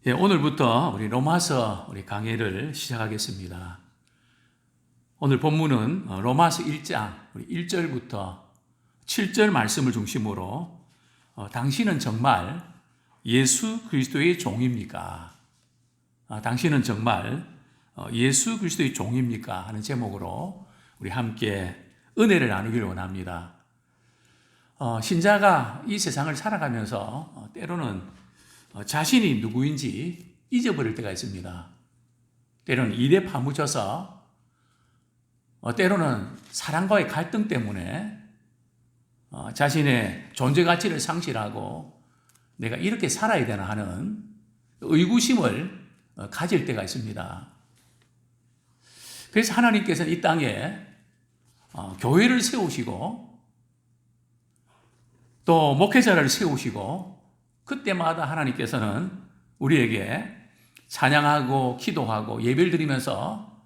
예, 오늘부터 우리 로마서 우리 강의를 시작하겠습니다. 오늘 본문은 로마서 1장 1절부터 7절 말씀을 중심으로 당신은 정말 예수 그리스도의 종입니까? 당신은 정말 예수 그리스도의 종입니까? 하는 제목으로 우리 함께 은혜를 나누기를 원합니다. 신자가 이 세상을 살아가면서 때로는 자신이 누구인지 잊어버릴 때가 있습니다. 때로는 일에 파묻혀서 때로는 사람과의 갈등 때문에 자신의 존재 가치를 상실하고 내가 이렇게 살아야 되나 하는 의구심을 가질 때가 있습니다. 그래서 하나님께서는 이 땅에 교회를 세우시고 또 목회자를 세우시고 그때마다 하나님께서는 우리에게 찬양하고 기도하고 예배를 드리면서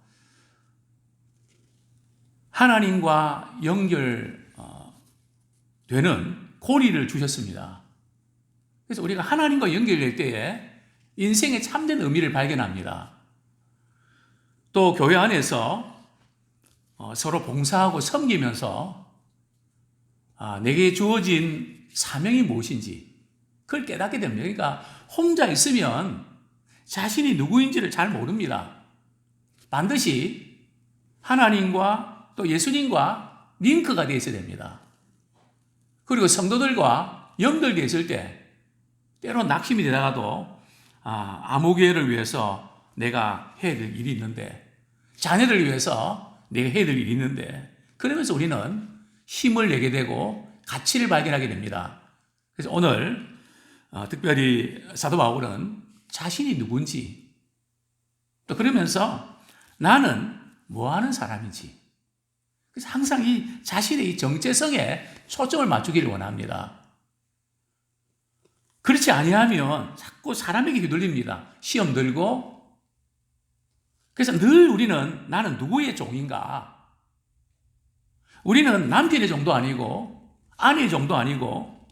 하나님과 연결되는 고리를 주셨습니다. 그래서 우리가 하나님과 연결될 때에 인생의 참된 의미를 발견합니다. 또 교회 안에서 서로 봉사하고 섬기면서 내게 주어진 사명이 무엇인지 그걸 깨닫게 됩니다. 그러니까 혼자 있으면 자신이 누구인지를 잘 모릅니다. 반드시 하나님과 또 예수님과 링크가 되어 있어야 됩니다. 그리고 성도들과 연결되어 있을 때 때로 낙심이 되다가도 아무개를 위해서 내가 해야 될 일이 있는데 자녀들을 위해서 내가 해야 될 일이 있는데 그러면서 우리는 힘을 내게 되고 가치를 발견하게 됩니다. 그래서 오늘 특별히 사도 바울은 자신이 누군지 또 그러면서 나는 뭐하는 사람인지 그래서 항상 이 자신의 이 정체성에 초점을 맞추기를 원합니다. 그렇지 아니하면 자꾸 사람에게 휘둘립니다. 시험 들고 그래서 늘 우리는 나는 누구의 종인가? 우리는 남편의 종도 아니고 아내의 종도 아니고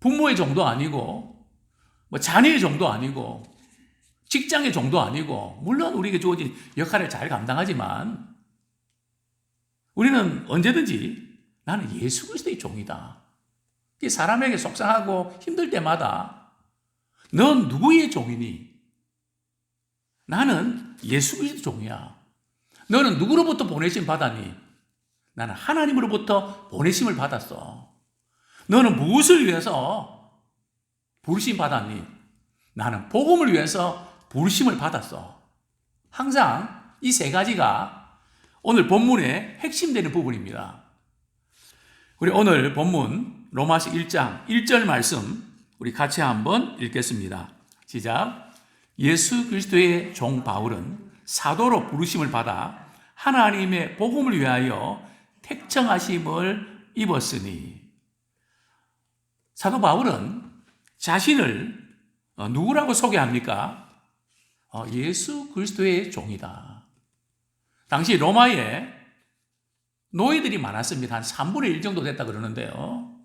부모의 종도 아니고 자녀의 종도 아니고 직장의 종도 아니고 물론 우리에게 주어진 역할을 잘 감당하지만 우리는 언제든지 나는 예수 그리스도의 종이다. 사람에게 속상하고 힘들 때마다 넌 누구의 종이니? 나는 예수 그리스도 종이야. 너는 누구로부터 보내심 받았니? 나는 하나님으로부터 보내심을 받았어. 너는 무엇을 위해서 부르심 받았니? 나는 복음을 위해서 부르심을 받았어. 항상 이 세 가지가 오늘 본문의 핵심되는 부분입니다. 우리 오늘 본문 로마서 1장 1절 말씀 우리 같이 한번 읽겠습니다. 시작. 예수 그리스도의 종 바울은 사도로 부르심을 받아 하나님의 복음을 위하여 택정하심을 입었으니 사도 바울은 자신을 누구라고 소개합니까? 예수 그리스도의 종이다. 당시 로마에 노예들이 많았습니다. 한 3분의 1 정도 됐다 그러는데요.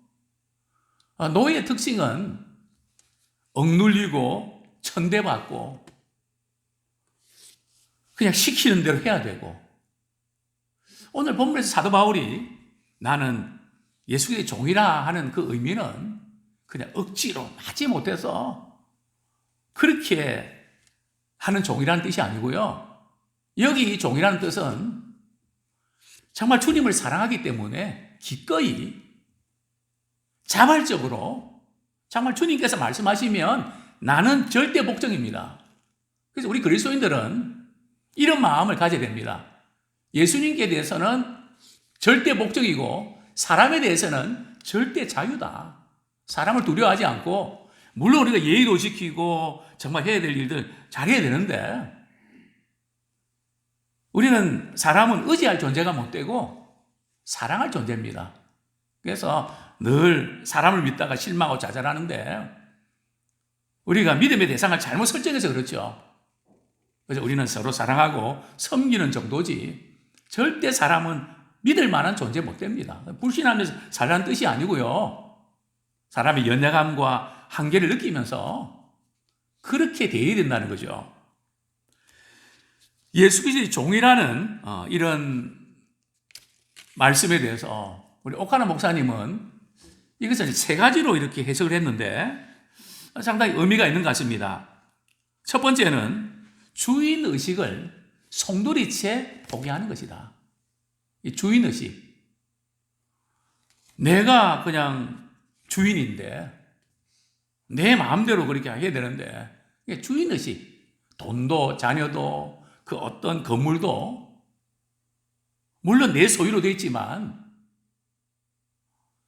노예의 특징은 억눌리고 천대받고 그냥 시키는 대로 해야 되고 오늘 본문에서 사도 바울이 나는 예수의 종이라 하는 그 의미는 그냥 억지로 하지 못해서 그렇게 하는 종이라는 뜻이 아니고요. 여기 이 종이라는 뜻은 정말 주님을 사랑하기 때문에 기꺼이 자발적으로 정말 주님께서 말씀하시면 나는 절대 복종입니다. 그래서 우리 그리스도인들은 이런 마음을 가져야 됩니다. 예수님께 대해서는 절대 복종이고 사람에 대해서는 절대 자유다. 사람을 두려워하지 않고 물론 우리가 예의도 지키고 정말 해야 될 일들 잘해야 되는데 우리는 사람은 의지할 존재가 못 되고 사랑할 존재입니다. 그래서 늘 사람을 믿다가 실망하고 좌절하는데 우리가 믿음의 대상을 잘못 설정해서 그렇죠. 그래서 우리는 서로 사랑하고 섬기는 정도지 절대 사람은 믿을 만한 존재 못 됩니다. 불신하면서 살라는 뜻이 아니고요. 사람의 연약함과 한계를 느끼면서 그렇게 대해야 된다는 거죠. 예수 그리스도의 종이라는 이런 말씀에 대해서 우리 오카나 목사님은 이것을 세 가지로 이렇게 해석을 했는데 상당히 의미가 있는 것 같습니다. 첫 번째는 주인 의식을 송두리째 포기하는 것이다. 이 주인 의식. 내가 그냥 주인인데 내 마음대로 그렇게 해야 되는데 이게 주인 의식. 돈도 자녀도 그 어떤 건물도 물론 내 소유로 되어 있지만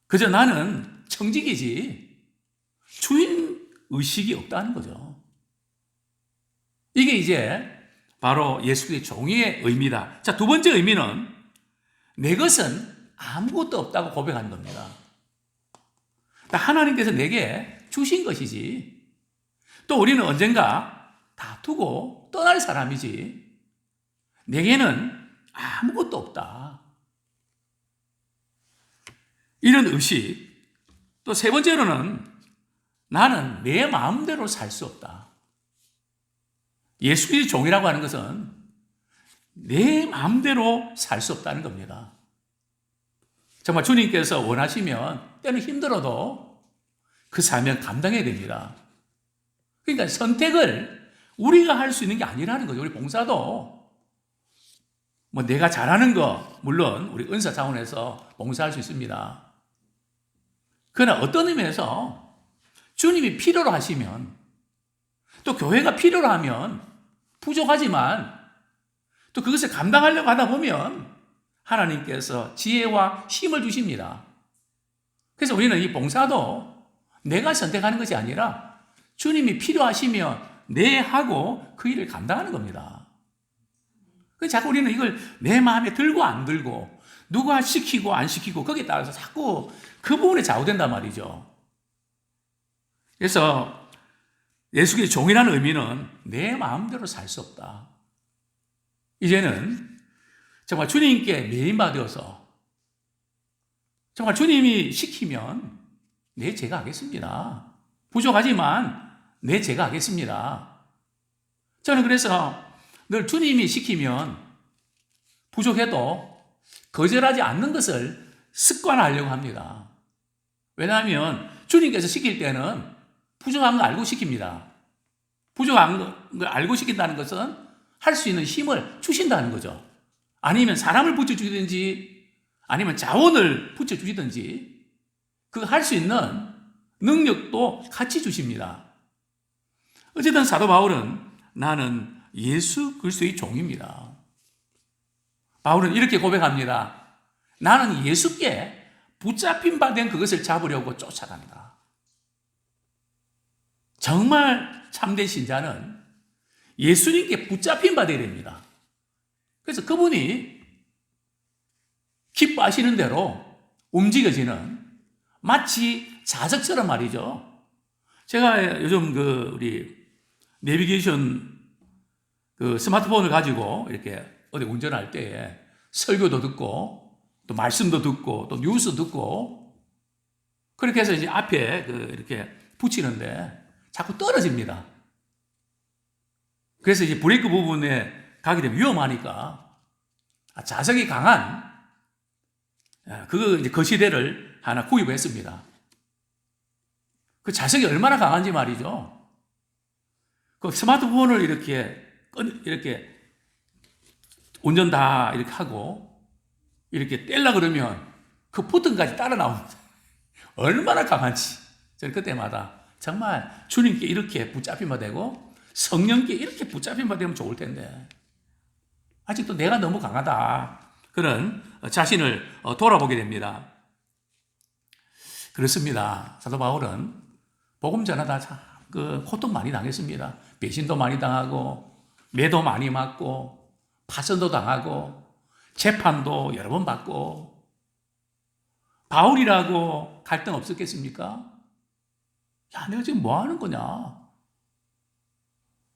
그저 나는 청직이지 주인 의식이 없다는 거죠. 이게 이제 바로 예수의 종이의 의미다. 자, 두 번째 의미는 내 것은 아무것도 없다고 고백하는 겁니다. 하나님께서 내게 주신 것이지 또 우리는 언젠가 다투고 떠날 사람이지 내게는 아무것도 없다. 이런 의식. 또 세 번째로는 나는 내 마음대로 살 수 없다. 예수의 종이라고 하는 것은 내 마음대로 살 수 없다는 겁니다. 정말 주님께서 원하시면 때는 힘들어도 그 사명 감당해야 됩니다. 그러니까 선택을 우리가 할 수 있는 게 아니라는 거죠. 우리 봉사도 뭐 내가 잘하는 거 물론 우리 은사 차원에서 봉사할 수 있습니다. 그러나 어떤 의미에서 주님이 필요로 하시면 또 교회가 필요로 하면 부족하지만 또 그것을 감당하려고 하다 보면 하나님께서 지혜와 힘을 주십니다. 그래서 우리는 이 봉사도 내가 선택하는 것이 아니라 주님이 필요하시면 내 하고 그 일을 감당하는 겁니다. 그래서 자꾸 우리는 이걸 내 마음에 들고 안 들고 누가 시키고 안 시키고 거기에 따라서 자꾸 그 부분에 좌우된단 말이죠. 그래서 예수의 종이라는 의미는 내 마음대로 살 수 없다. 이제는 정말 주님께 매인받아서 정말 주님이 시키면 내 제가 하겠습니다. 부족하지만 내 제가 하겠습니다. 저는 그래서 늘 주님이 시키면 부족해도 거절하지 않는 것을 습관하려고 합니다. 왜냐하면 주님께서 시킬 때는 부족한 거 알고 시킵니다. 부족한 걸 알고 시킨다는 것은 할 수 있는 힘을 주신다는 거죠. 아니면 사람을 붙여주든지 아니면 자원을 붙여주시든지 그 할 수 있는 능력도 같이 주십니다. 어쨌든 사도 바울은 나는 예수 그리스도의 종입니다. 바울은 이렇게 고백합니다. 나는 예수께 붙잡힌 바 된 그것을 잡으려고 쫓아간다. 정말 참된 신자는 예수님께 붙잡힌 바 되어야 됩니다. 그래서 그분이 기뻐하시는 대로 움직여지는 마치 자석처럼 말이죠. 제가 요즘 우리 내비게이션 스마트폰을 가지고 이렇게 어디 운전할 때에 설교도 듣고 또 말씀도 듣고 또 뉴스 듣고 그렇게 해서 이제 앞에 이렇게 붙이는데 자꾸 떨어집니다. 그래서 이제 브레이크 부분에 가게 되면 위험하니까 자석이 강한 이제 거시대를 하나 구입했습니다. 그 자석이 얼마나 강한지 말이죠. 그 스마트폰을 이렇게 운전 다 이렇게 하고 이렇게 떼려 그러면 그 버튼까지 따라 나옵니다. 얼마나 강한지. 저는 그때마다 정말 주님께 이렇게 붙잡히면 되고 성령께 이렇게 붙잡히면 되면 좋을 텐데 아직도 내가 너무 강하다. 그런 자신을 돌아보게 됩니다. 그렇습니다. 사도 바울은 복음 전하다 참 고통 많이 당했습니다. 배신도 많이 당하고 매도 많이 맞고 파선도 당하고 재판도 여러 번 받고 바울이라고 갈등 없었겠습니까? 야, 내가 지금 뭐 하는 거냐?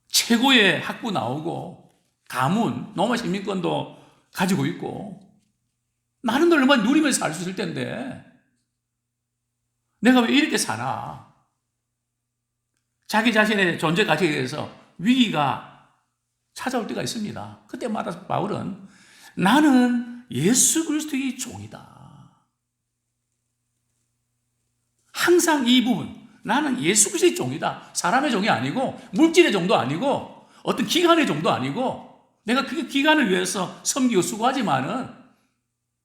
최고의 학부 나오고 가문, 로마 시민권도 가지고 있고 나는 얼마나 누리면서 살 수 있을 텐데 내가 왜 이렇게 사나? 자기 자신의 존재 가치에 대해서 위기가 찾아올 때가 있습니다. 그때마다 바울은 나는 예수 그리스도의 종이다. 항상 이 부분, 나는 예수 그리스도의 종이다. 사람의 종이 아니고 물질의 종도 아니고 어떤 기관의 종도 아니고 내가 그 기관을 위해서 섬기고 수고하지만은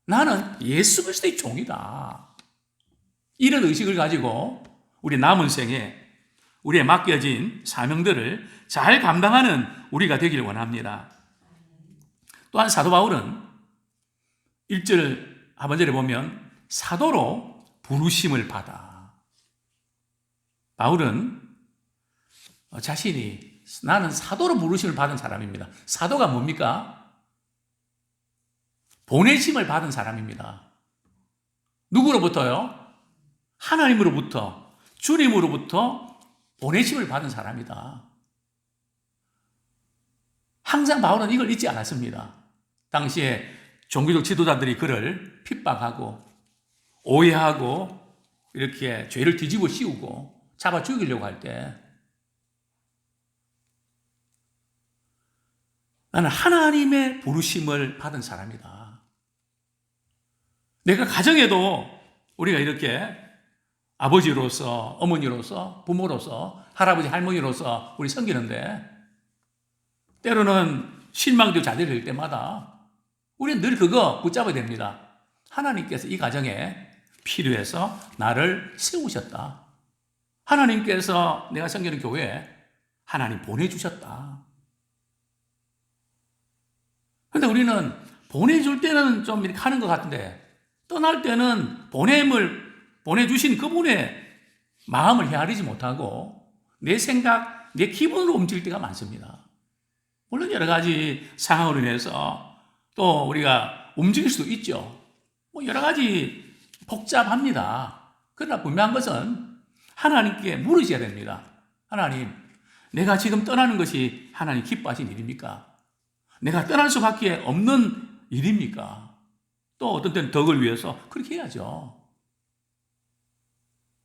나는 예수 그리스도의 종이다. 이런 의식을 가지고 우리 남은 생에 우리의 맡겨진 사명들을 잘 감당하는 우리가 되기를 원합니다. 또한 사도 바울은 1절 하반절에 보면 사도로 부르심을 받아. 바울은 자신이 나는 사도로 부르심을 받은 사람입니다. 사도가 뭡니까? 보내심을 받은 사람입니다. 누구로부터요? 하나님으로부터, 주님으로부터 보내심을 받은 사람이다. 항상 바울은 이걸 잊지 않았습니다. 당시에 종교적 지도자들이 그를 핍박하고 오해하고 이렇게 죄를 뒤집어 씌우고 잡아 죽이려고 할 때 나는 하나님의 부르심을 받은 사람이다. 내가 가정에도 우리가 이렇게 아버지로서, 어머니로서, 부모로서, 할아버지, 할머니로서 우리 섬기는데 때로는 실망되고 좌절될 때마다 우리는 늘 그거 붙잡아야 됩니다. 하나님께서 이 가정에 필요해서 나를 세우셨다. 하나님께서 내가 섬기는 교회에 하나님 보내주셨다. 그런데 우리는 보내줄 때는 좀 이렇게 하는 것 같은데 떠날 때는 보내주신 그분의 마음을 헤아리지 못하고 내 생각, 내 기분으로 움직일 때가 많습니다. 물론 여러 가지 상황으로 인해서 또 우리가 움직일 수도 있죠. 여러 가지 복잡합니다. 그러나 분명한 것은 하나님께 물으셔야 됩니다. 하나님, 내가 지금 떠나는 것이 하나님 기뻐하신 일입니까? 내가 떠날 수밖에 없는 일입니까? 또 어떤 때는 덕을 위해서 그렇게 해야죠.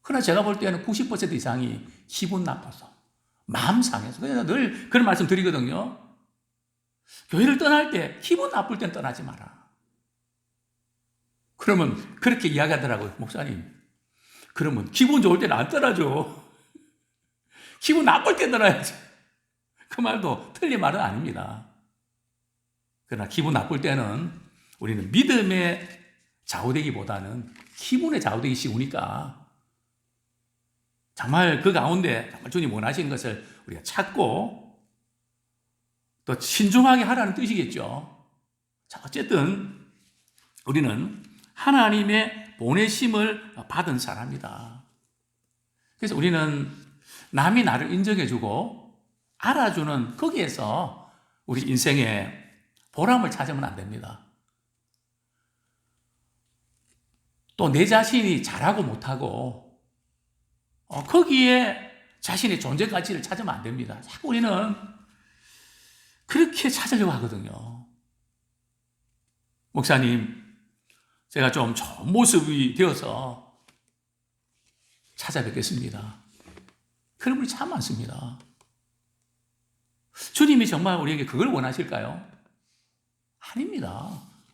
그러나 제가 볼 때는 90% 이상이 기분 나빠서, 마음 상해서. 그래서 늘 그런 말씀 드리거든요. 교회를 떠날 때 기분 나쁠 땐 떠나지 마라. 그러면 그렇게 이야기하더라고요. 목사님, 그러면 기분 좋을 때는 안 떠나죠. 기분 나쁠 때 떠나야지. 그 말도 틀린 말은 아닙니다. 그러나 기분 나쁠 때는 우리는 믿음의 좌우되기보다는 기분의 좌우되기 쉬우니까 정말 그 가운데 정말 주님 원하시는 것을 우리가 찾고 또 신중하게 하라는 뜻이겠죠. 자, 어쨌든 우리는 하나님의 보내심을 받은 사람이다. 그래서 우리는 남이 나를 인정해주고 알아주는 거기에서 우리 인생에 보람을 찾으면 안 됩니다. 또 내 자신이 잘하고 못하고 거기에 자신의 존재 가치를 찾으면 안 됩니다. 자꾸 우리는 그렇게 찾으려고 하거든요. 목사님, 제가 좀 좋은 모습이 되어서 찾아뵙겠습니다. 그런 분이 참 많습니다. 주님이 정말 우리에게 그걸 원하실까요? 아닙니다.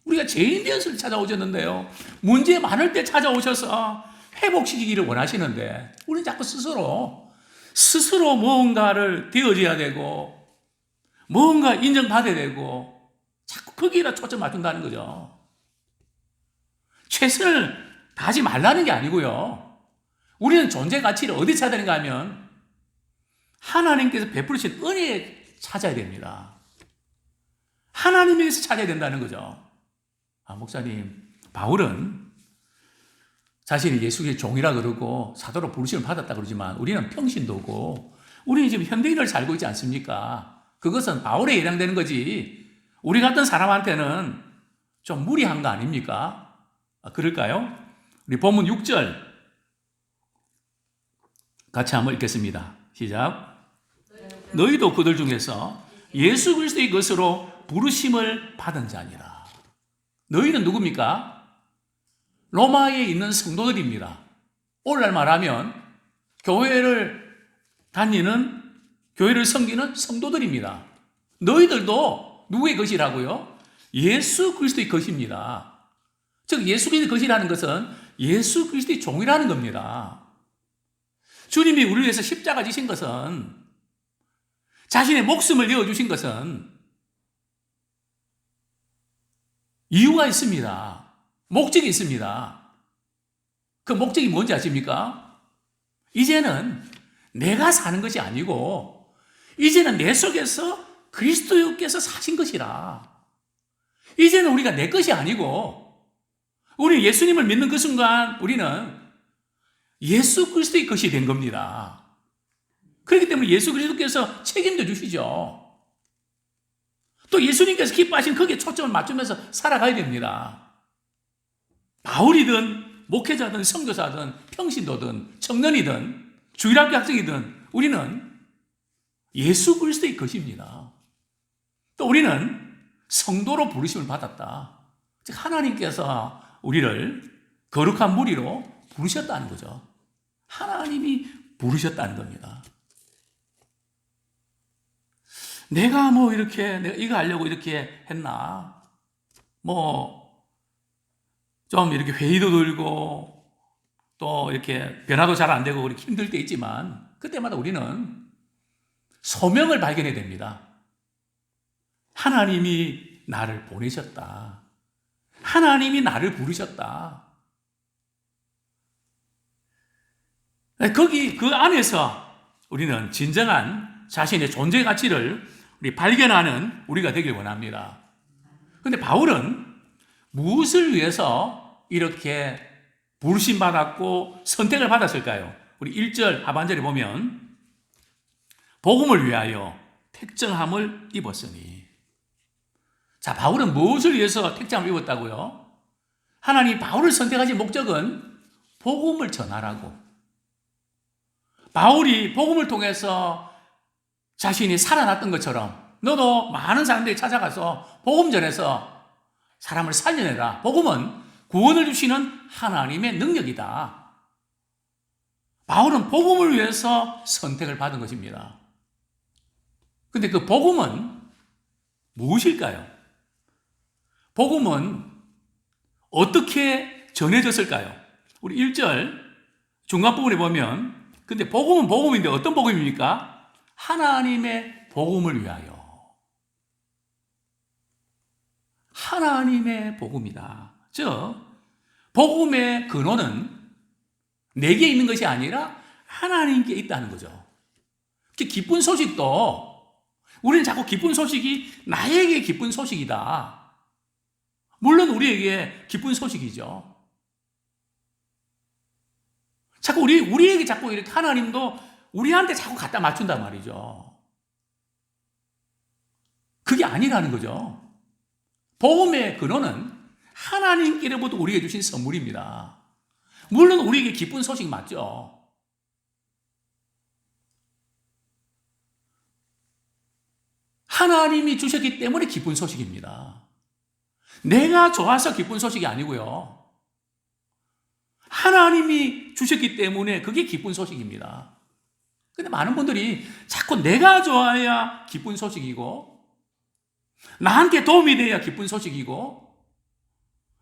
우리가 죄인 되어서 찾아오셨는데요. 문제 많을 때 찾아오셔서 회복시키기를 원하시는데 우리는 자꾸 스스로 무언가를 되어져야 되고 뭔가 인정받아야 되고 자꾸 거기에다 초점 맞춘다는 거죠. 최선을 다하지 말라는 게 아니고요. 우리는 존재 가치를 어디 찾아야 되는가 하면 하나님께서 베푸신 은혜에 찾아야 됩니다. 하나님에게서 찾아야 된다는 거죠. 목사님, 바울은 자신이 예수의 종이라 그러고 사도로 부르심을 받았다 그러지만 우리는 평신도고 우리는 지금 현대인을 살고 있지 않습니까? 그것은 바울에 해당되는 거지 우리 같은 사람한테는 좀 무리한 거 아닙니까? 그럴까요? 우리 본문 6절 같이 한번 읽겠습니다. 시작. 너희도 그들 중에서 예수 그리스도의 것으로 부르심을 받은 자니라. 너희는 누굽니까? 로마에 있는 성도들입니다. 오늘날 말하면 교회를 다니는 교회를 섬기는 성도들입니다. 너희들도 누구의 것이라고요? 예수 그리스도의 것입니다. 즉 예수 그리스도의 것이라는 것은 예수 그리스도의 종이라는 겁니다. 주님이 우리를 위해서 십자가 지신 것은, 자신의 목숨을 내어주신 것은 이유가 있습니다. 목적이 있습니다. 그 목적이 뭔지 아십니까? 이제는 내가 사는 것이 아니고 이제는 내 속에서 그리스도께서 사신 것이라. 이제는 우리가 내 것이 아니고 우리 예수님을 믿는 그 순간 우리는 예수 그리스도의 것이 된 겁니다. 그렇기 때문에 예수 그리스도께서 책임져 주시죠. 또 예수님께서 기뻐하신 거기에 초점을 맞추면서 살아가야 됩니다. 바울이든 목회자든 선교사든 평신도든 청년이든 주일학교 학생이든 우리는 예수 그리스도의 것입니다. 또 우리는 성도로 부르심을 받았다. 즉 하나님께서 우리를 거룩한 무리로 부르셨다는 거죠. 하나님이 부르셨다는 겁니다. 내가 내가 이거 하려고 이렇게 했나? 좀 이렇게 회의도 들고, 또 이렇게 변화도 잘 안 되고, 이렇게 힘들 때 있지만, 그때마다 우리는 소명을 발견해야 됩니다. 하나님이 나를 보내셨다. 하나님이 나를 부르셨다. 그 안에서 우리는 진정한 자신의 존재 가치를 우리 발견하는 우리가 되길 원합니다. 그런데 바울은 무엇을 위해서 이렇게 부르심받았고 선택을 받았을까요? 우리 1절 하반절에 보면 복음을 위하여 택정함을 입었으니. 자, 바울은 무엇을 위해서 택정함을 입었다고요? 하나님 바울을 선택하신 목적은 복음을 전하라고. 바울이 복음을 통해서 자신이 살아났던 것처럼 너도 많은 사람들이 찾아가서 복음 전해서 사람을 살려내라. 복음은 구원을 주시는 하나님의 능력이다. 바울은 복음을 위해서 선택을 받은 것입니다. 근데 그 복음은 무엇일까요? 복음은 어떻게 전해졌을까요? 우리 1절 중간 부분에 보면, 근데 복음은 복음인데 어떤 복음입니까? 하나님의 복음을 위하여. 하나님의 복음이다. 즉, 복음의 근원은 내게 있는 것이 아니라 하나님께 있다는 거죠. 기쁜 소식도 우리는 자꾸 기쁜 소식이 나에게 기쁜 소식이다. 물론 우리에게 기쁜 소식이죠. 자꾸 우리에게 자꾸 이렇게 하나님도 우리한테 자꾸 갖다 맞춘단 말이죠. 그게 아니라는 거죠. 복음의 근원은 하나님께로부터 우리에게 주신 선물입니다. 물론 우리에게 기쁜 소식 맞죠. 하나님이 주셨기 때문에 기쁜 소식입니다. 내가 좋아서 기쁜 소식이 아니고요. 하나님이 주셨기 때문에 그게 기쁜 소식입니다. 근데 많은 분들이 자꾸 내가 좋아야 기쁜 소식이고, 나한테 도움이 돼야 기쁜 소식이고,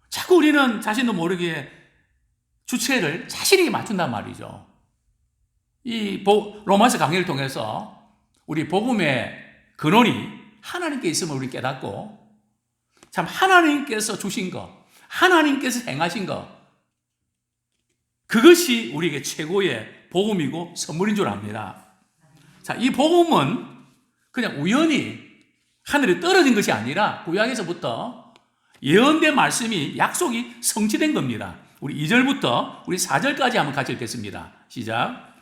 자꾸 우리는 자신도 모르게 주체를 자신에게 맞춘단 말이죠. 이 로마서 강의를 통해서 우리 복음의 근원이 하나님께 있음을 우리 깨닫고, 참 하나님께서 주신 것, 하나님께서 행하신 것, 그것이 우리에게 최고의 복음이고 선물인 줄 압니다. 자, 이 복음은 그냥 우연히 하늘에 떨어진 것이 아니라 구약에서부터 예언된 말씀이, 약속이 성취된 겁니다. 우리 2절부터 우리 4절까지 한번 같이 읽겠습니다. 시작.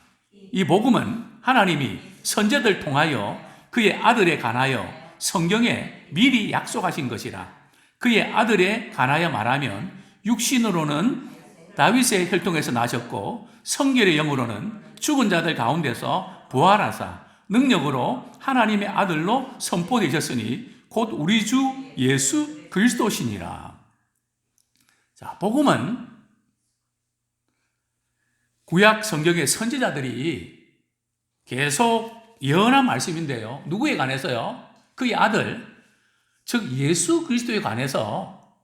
이 복음은 하나님이 선제들 통하여 그의 아들에 관하여 성경에 미리 약속하신 것이라. 그의 아들에 관하여 말하면 육신으로는 다윗의 혈통에서 나셨고 성결의 영으로는 죽은 자들 가운데서 부활하사 능력으로 하나님의 아들로 선포되셨으니 곧 우리 주 예수 그리스도시니라. 자, 복음은 구약 성경의 선지자들이 계속 예언한 말씀인데요. 누구에 관해서요? 그의 아들, 즉 예수 그리스도에 관해서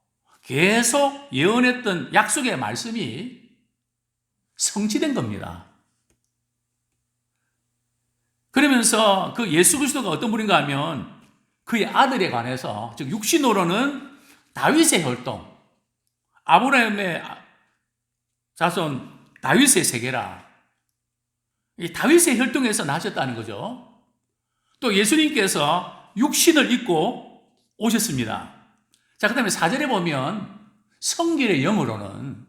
계속 예언했던 약속의 말씀이 성취된 겁니다. 그러면서 그 예수 그리스도가 어떤 분인가 하면 그의 아들에 관해서, 즉 육신으로는 다윗의 혈통, 아브라함의 자손 다윗의 세계라, 이 다윗의 혈통에서 나셨다는 거죠. 또 예수님께서 육신을 입고 오셨습니다. 자, 그 다음에 4절에 보면 성결의 영으로는,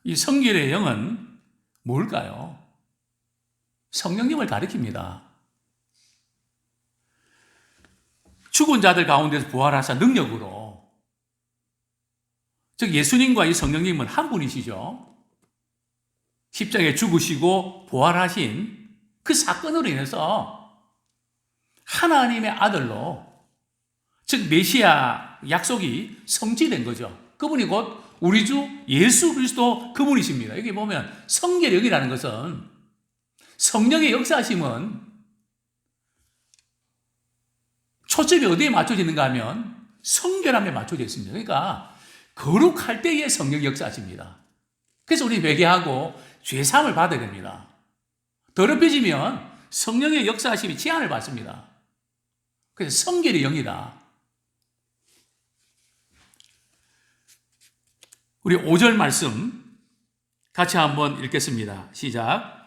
이 성결의 영은 뭘까요? 성령님을 가리킵니다. 죽은 자들 가운데서 부활하사 능력으로, 즉 예수님과 이 성령님은 한 분이시죠. 십자가에 죽으시고 부활하신 그 사건으로 인해서 하나님의 아들로, 즉 메시아 약속이 성취된 거죠. 그분이 곧 우리 주 예수 그리스도 그분이십니다. 여기 보면 성결영이라는 것은, 성령의 역사하심은 초점이 어디에 맞춰지는가 하면 성결함에 맞춰져 있습니다. 그러니까 거룩할 때의 성령 역사하십니다. 그래서 우리 회개하고 죄사함을 받아야 됩니다. 더럽혀지면 성령의 역사하심이 제한을 받습니다. 그래서 성결의 영이다. 우리 5절 말씀 같이 한번 읽겠습니다. 시작.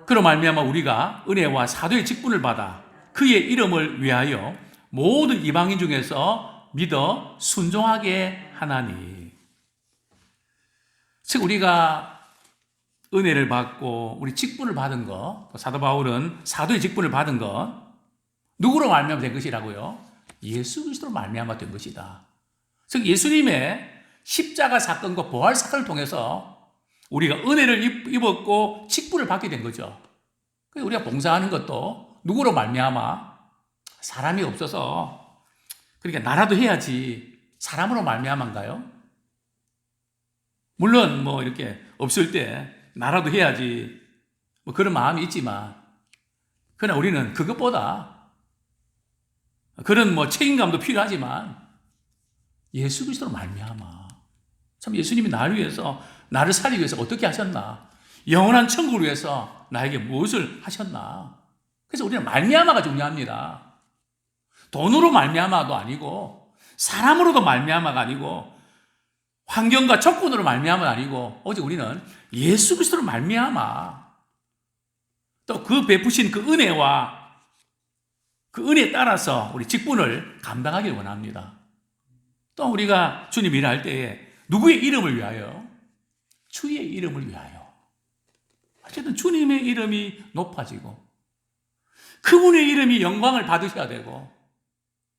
그로 말미암아 우리가 은혜와 사도의 직분을 받아 그의 이름을 위하여 모든 이방인 중에서 믿어 순종하게 하나니. 즉 우리가 은혜를 받고 우리 직분을 받은 것, 사도 바울은 사도의 직분을 받은 것 누구로 말미암아 된 것이라고요? 예수 그리스도로 말미암아 된 것이다. 즉 예수님의 십자가 사건과 부활 사건을 통해서 우리가 은혜를 입었고 직분을 받게 된 거죠. 우리가 봉사하는 것도 누구로 말미암아? 사람이 없어서, 그러니까 나라도 해야지 사람으로 말미암아인가요? 물론 뭐 이렇게 없을 때 나라도 해야지 뭐 그런 마음이 있지만, 그러나 우리는 그것보다 그런 뭐 책임감도 필요하지만 예수 그리스도로 말미암아. 참 예수님이 나를 위해서, 나를 살리기 위해서 어떻게 하셨나? 영원한 천국을 위해서 나에게 무엇을 하셨나? 그래서 우리는 말미암아가 중요합니다. 돈으로 말미암아도 아니고, 사람으로도 말미암아가 아니고, 환경과 조건으로 말미암아가 아니고, 오직 우리는 예수 그리스도로 말미암아. 또 그 베푸신 그 은혜와 그 은혜에 따라서 우리 직분을 감당하길 원합니다. 또 우리가 주님 일할 때에 누구의 이름을 위하여? 주의 이름을 위하여. 어쨌든 주님의 이름이 높아지고 그분의 이름이 영광을 받으셔야 되고,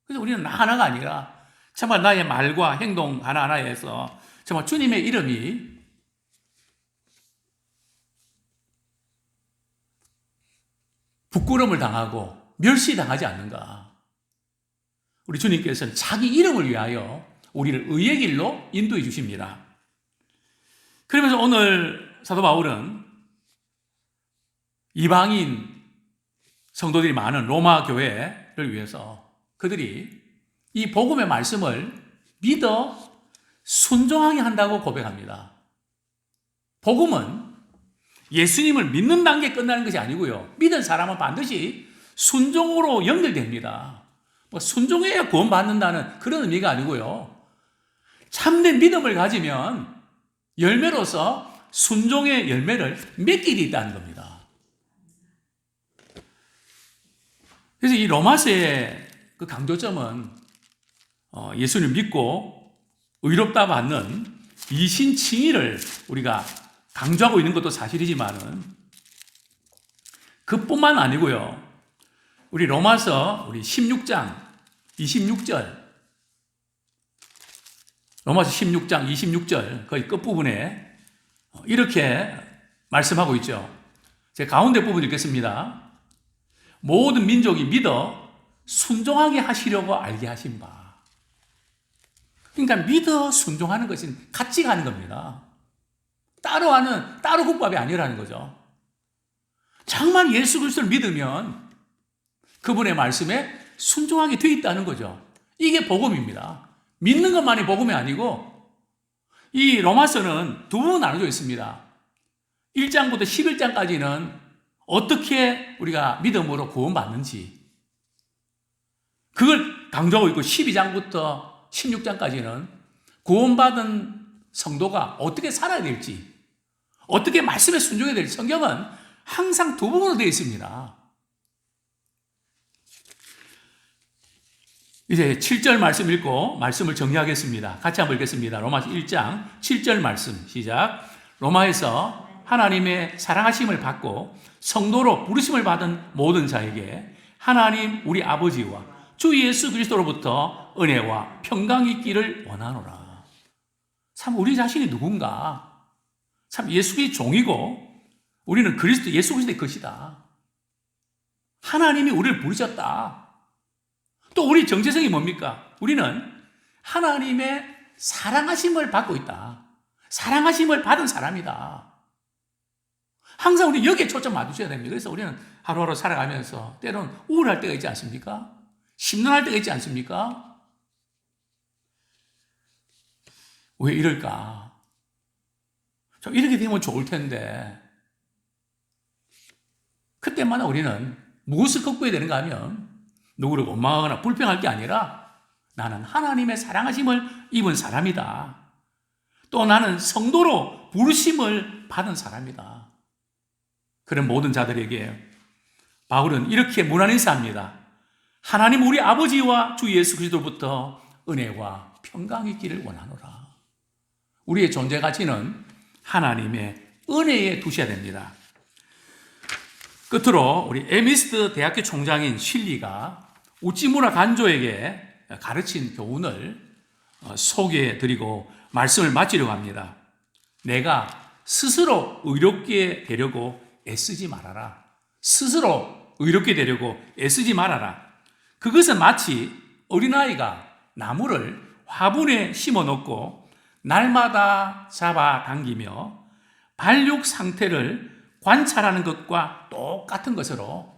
그래서 우리는 나 하나가 아니라 정말 나의 말과 행동 하나하나에서 정말 주님의 이름이 부끄러움을 당하고 멸시당하지 않는가. 우리 주님께서는 자기 이름을 위하여 우리를 의의 길로 인도해 주십니다. 그러면서 오늘 사도 바울은 이방인 성도들이 많은 로마 교회를 위해서 그들이 이 복음의 말씀을 믿어 순종하게 한다고 고백합니다. 복음은 예수님을 믿는 단계에 끝나는 것이 아니고요. 믿은 사람은 반드시 순종으로 연결됩니다. 뭐 순종해야 구원받는다는 그런 의미가 아니고요. 참된 믿음을 가지면 열매로서 순종의 열매를 맺게 돼 있다는 겁니다. 그래서 이 로마서의 그 강조점은 예수님을 믿고 의롭다 받는 이신칭의를 우리가 강조하고 있는 것도 사실이지만은 그뿐만 아니고요. 우리 로마서 우리 16장 26절, 로마서 16장 26절 거의 끝부분에 이렇게 말씀하고 있죠. 제가 가운데 부분 읽겠습니다. 모든 민족이 믿어 순종하게 하시려고 알게 하신 바. 그러니까 믿어 순종하는 것은 같이 가는 겁니다. 따로 국밥이 아니라는 거죠. 정말 예수 그리스도를 믿으면 그분의 말씀에 순종하게 되어 있다는 거죠. 이게 복음입니다. 믿는 것만이 복음이 아니고 이 로마서는 두 부분 나눠져 있습니다. 1장부터 11장까지는 어떻게 우리가 믿음으로 구원받는지 그걸 강조하고 있고 12장부터 16장까지는 구원받은 성도가 어떻게 살아야 될지 어떻게 말씀에 순종해야 될지 성경은 항상 두 부분으로 되어 있습니다. 이제 7절 말씀 읽고 말씀을 정리하겠습니다. 같이 한번 읽겠습니다. 로마서 1장 7절 말씀 시작. 로마에서 하나님의 사랑하심을 받고 성도로 부르심을 받은 모든 자에게 하나님 우리 아버지와 주 예수 그리스도로부터 은혜와 평강이 있기를 원하노라. 참 우리 자신이 누군가? 참 예수의 종이고 우리는 그리스도 예수 그리스도의 것이다. 하나님이 우리를 부르셨다. 또 우리 정체성이 뭡니까? 우리는 하나님의 사랑하심을 받고 있다. 사랑하심을 받은 사람이다. 항상 우리 여기에 초점 맞추셔야 됩니다. 그래서 우리는 하루하루 살아가면서 때로는 우울할 때가 있지 않습니까? 심란할 때가 있지 않습니까? 왜 이럴까? 좀 이렇게 되면 좋을 텐데 그때마다 우리는 무엇을 극복해야 되는가 하면 누구를 원망하거나 불평할 게 아니라 나는 하나님의 사랑하심을 입은 사람이다. 또 나는 성도로 부르심을 받은 사람이다. 그런 모든 자들에게 바울은 이렇게 문안 인사합니다. 하나님 우리 아버지와 주 예수 그리스도로부터 은혜와 평강이 있기를 원하노라. 우리의 존재 가치는 하나님의 은혜에 두셔야 됩니다. 끝으로 우리 에미스트 대학교 총장인 실리가 우찌무라 간조에게 가르친 교훈을 소개해드리고 말씀을 마치려고 합니다. 내가 스스로 의롭게 되려고 애쓰지 말아라. 스스로 의롭게 되려고 애쓰지 말아라. 그것은 마치 어린아이가 나무를 화분에 심어놓고 날마다 잡아당기며 발육 상태를 관찰하는 것과 똑같은 것으로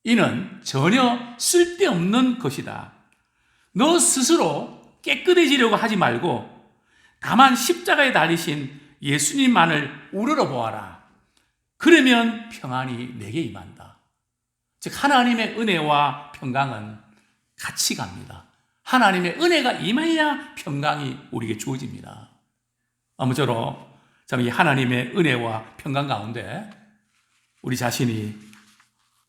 이는 전혀 쓸데없는 것이다. 너 스스로 깨끗해지려고 하지 말고 다만 십자가에 달리신 예수님만을 우러러 보아라. 그러면 평안이 내게 임한다. 즉 하나님의 은혜와 평강은 같이 갑니다. 하나님의 은혜가 임해야 평강이 우리에게 주어집니다. 아무쪼록 참 이 하나님의 은혜와 평강 가운데 우리 자신이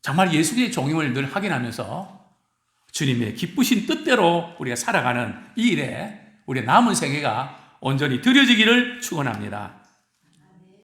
정말 예수의 종임을 늘 확인하면서 주님의 기쁘신 뜻대로 우리가 살아가는 이 일에 우리의 남은 생애가 온전히 드려지기를 축원합니다.